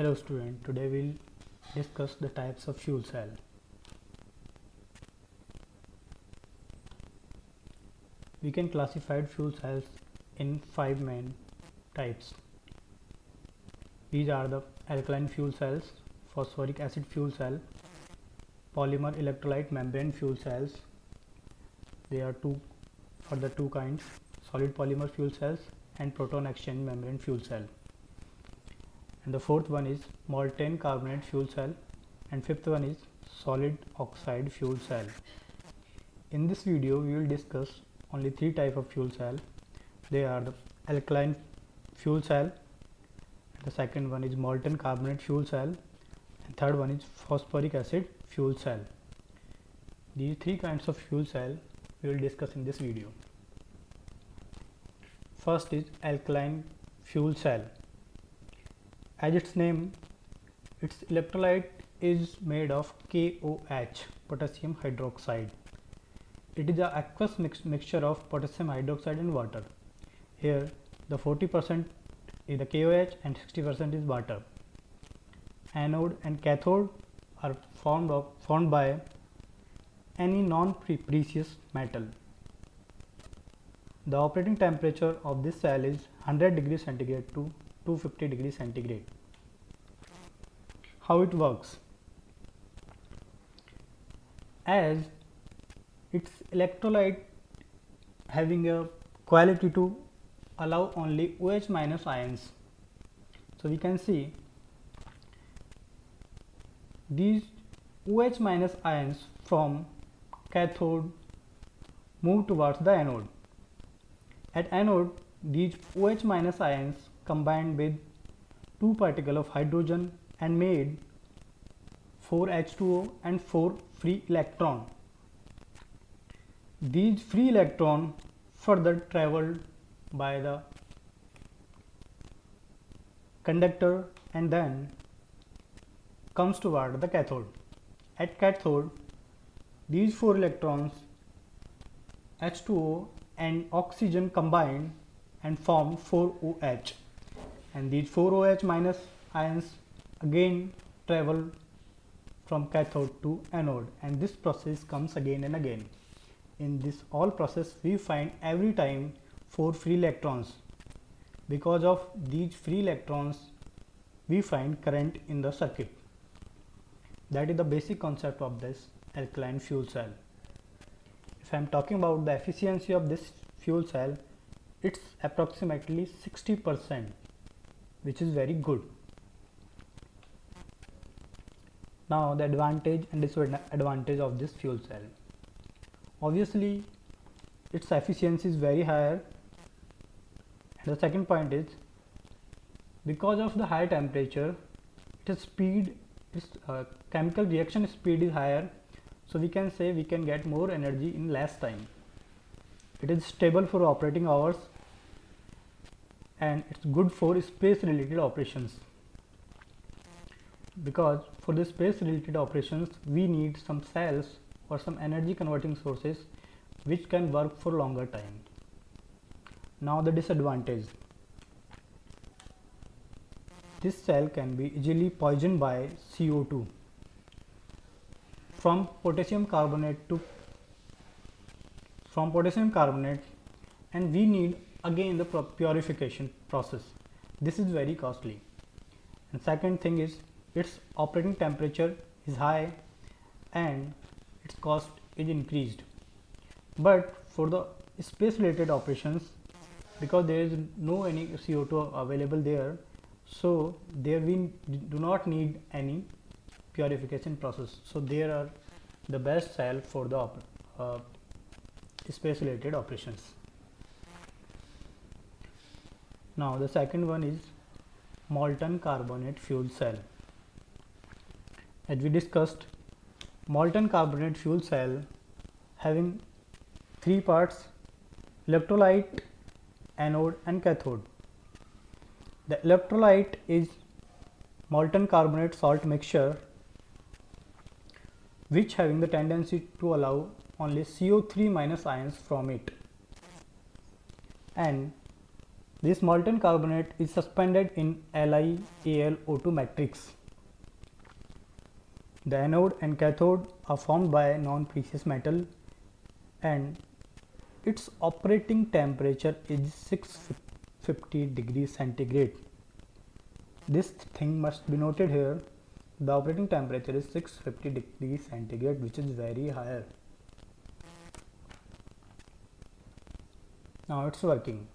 Hello student, today we'll discuss the types of fuel cell. We can classify fuel cells in 5 main types. These are the alkaline fuel cells, phosphoric acid fuel cell, polymer electrolyte membrane fuel cells. There are two kinds, solid polymer fuel cells and proton exchange membrane fuel cell. And the fourth one is molten carbonate fuel cell, and fifth one is solid oxide fuel cell. In this video we will discuss only three types of fuel cell. They are the alkaline fuel cell, the second one is molten carbonate fuel cell, and third one is phosphoric acid fuel cell. These three kinds of fuel cell we will discuss in this video. First is alkaline fuel cell. As its name, its electrolyte is made of KOH, potassium hydroxide. It is an aqueous mixture of potassium hydroxide and water. Here the 40% is the KOH and 60% is water. Anode and cathode are formed by any non-precious metal. The operating temperature of this cell is 100 degrees centigrade to 250 degrees centigrade. How it works? As its electrolyte having a quality to allow only OH minus ions, so we can see these OH minus ions from cathode move towards the anode. At anode, these OH minus ions combined with two particles of hydrogen and made 4 H2O and 4 free electron. These free electron further traveled by the conductor and then comes toward the cathode. At cathode, these 4 electrons H2O and oxygen combine and form 4OH, and these 4OH minus ions again travel from cathode to anode, and this process comes again and again. In this all process we find every time 4 free electrons. Because of these free electrons we find current in the circuit. That is the basic concept of this alkaline fuel cell. If I am talking about the efficiency of this fuel cell, it's approximately 60%, which is very good. Now the advantage and disadvantage of this fuel cell. Obviously its efficiency is very higher, and the second point is because of the high temperature, its chemical reaction speed is higher, so we can say we can get more energy in less time. It is stable for operating hours and it's good for space related operations, because for the space related operations we need some cells or some energy converting sources which can work for longer time. Now the disadvantage. This cell can be easily poisoned by CO2 from potassium carbonate, and we need again the purification process. This is very costly. And second thing is its operating temperature is high and its cost is increased. But for the space related operations, because there is no any CO2 available there, so there we do not need any purification process. So there are the best cell for the space related operations. Now the second one is molten carbonate fuel cell. As we discussed, molten carbonate fuel cell having three parts: electrolyte, anode and cathode. The electrolyte is molten carbonate salt mixture which having the tendency to allow only CO3 minus ions from it, and This molten carbonate is suspended in LiAlO2 matrix. The anode and cathode are formed by non-precious metal, and its operating temperature is 650 degrees centigrade. This thing must be noted here. The operating temperature is 650 degrees centigrade, which is very higher. Now it's working.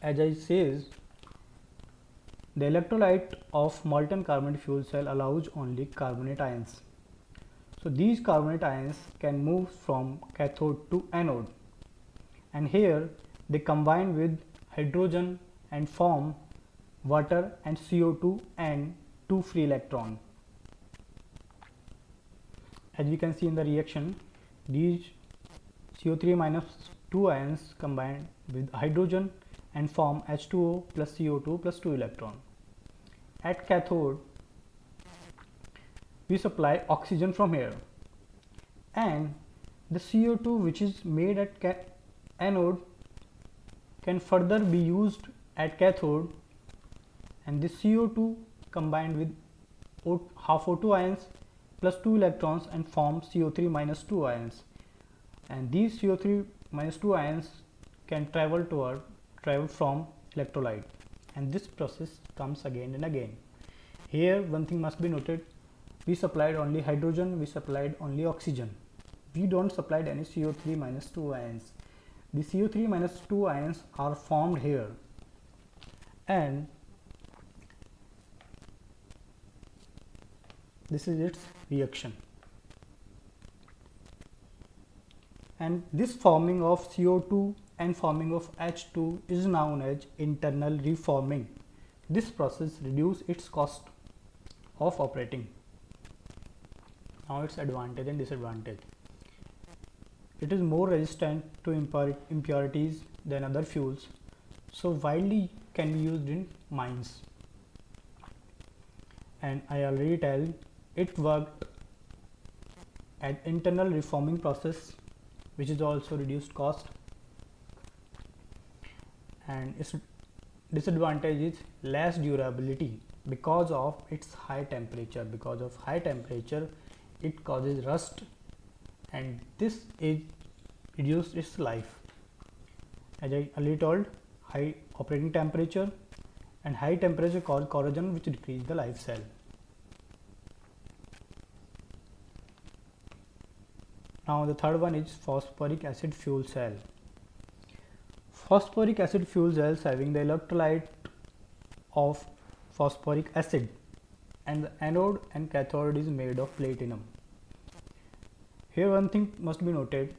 As I says, the electrolyte of molten carbonate fuel cell allows only carbonate ions. So these carbonate ions can move from cathode to anode, and here they combine with hydrogen and form water and CO2 and 2 free electron. As we can see in the reaction, these CO3 minus 2 ions combine with hydrogen and form H2O plus CO2 plus 2 electron. At cathode, we supply oxygen from here, and the CO2 which is made at anode can further be used at cathode, and this CO2 combined with half O2 ions plus 2 electrons and form CO3 minus 2 ions, and these CO3 minus 2 ions can travel from electrolyte, and this process comes again and again. Here one thing must be noted: we supplied only hydrogen, we supplied only oxygen, we don't supplied any CO3 minus 2 ions. The CO3 minus 2 ions are formed here, and this is its reaction. And this forming of CO2 and forming of H2 is known as internal reforming. This process reduces its cost of operating. Now its advantage and disadvantage: it is more resistant to impurities than other fuels, so widely can be used in mines. And I already tell it worked at internal reforming process, which is also reduced cost. And its disadvantage is less durability because of its high temperature. Because of high temperature, it causes rust, and this is reduced its life. As I already told, high operating temperature and high temperature cause corrosion, which decrease the life cell. Now the third one is phosphoric acid fuel cell. Phosphoric acid fuel cells having the electrolyte of phosphoric acid, and the anode and cathode is made of platinum. Here one thing must be noted: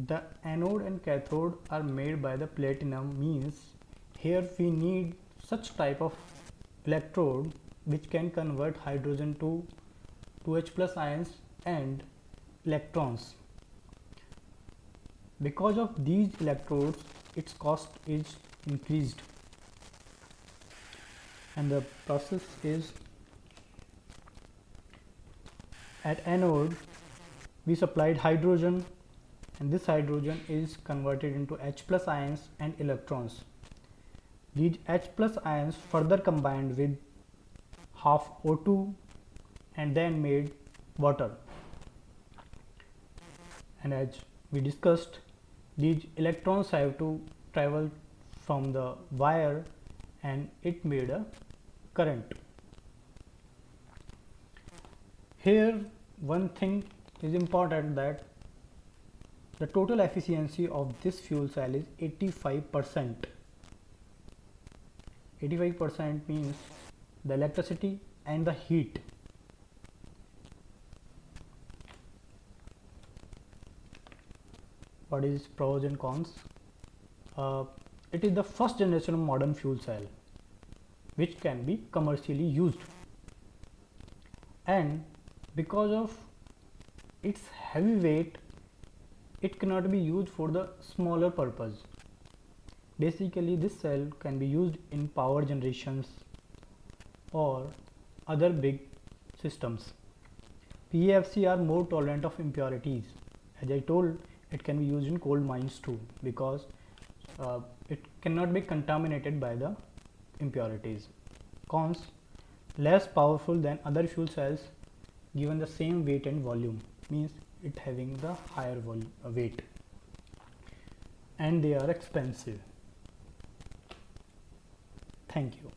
the anode and cathode are made by the platinum, means here we need such type of electrode which can convert hydrogen to 2H plus ions and electrons. Because of these electrodes, its cost is increased, and the process is: at anode we supplied hydrogen, and this hydrogen is converted into H plus ions and electrons. These H plus ions further combined with half O2 and then made water. And as we discussed, these electrons have to travel from the wire, and it made a current. Here one thing is important, that the total efficiency of this fuel cell is 85%. 85% means the electricity and the heat. What is pros and cons? It is the first generation of modern fuel cell which can be commercially used, and because of its heavy weight, it cannot be used for the smaller purpose. Basically, this cell can be used in power generations or other big systems. PAFC are more tolerant of impurities. As I told, it can be used in coal mines too, because it cannot be contaminated by the impurities. Cons: less powerful than other fuel cells given the same weight and volume, means it having the higher weight, and they are expensive. Thank you.